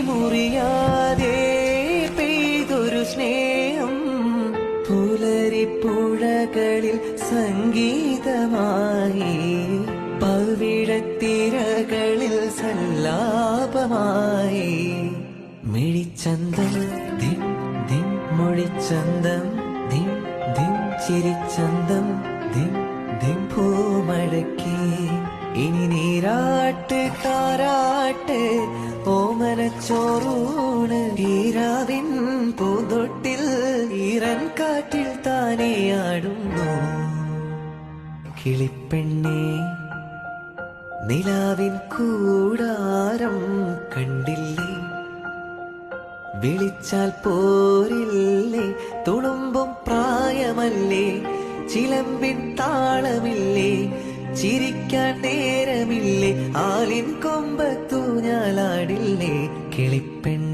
മുറിയാതെ പെയ്തൊരു സ്നേഹം പുലരിപ്പുഴകളിൽ സംഗീതമായി പവിഴത്തിരകളിൽ സല്ലാപമായി മിഴിച്ചന്തം ദിം ദിം മൊഴിച്ചന്തം ദിം ദിം ചിരിച്ചന്തം ദിം ദിം പൂമഴയ്ക്ക് ഇനി നീരാട്ട് താരാട്ട് ഓമനച്ചോറൂണ് ഈരാവിൻ പൂതൊട്ടിൽ ഈറൻ കാറ്റിൽ താനെയാടുന്നു കിളിപ്പെണ്ണേ നിലാവിൻ കൂടാരം കണ്ടില്ലേ വിളിച്ചാൽ പോരില്ലേ തുളുമ്പും പ്രായമല്ലേ ചിലമ്പിൻ താളമില്ലേ ചിരിക്കാൻ നേരമില്ലേ ആലിൻ കൊമ്പത്തൂഞ്ഞാലാടില്ലേ കിളിപ്പെണ്ണേ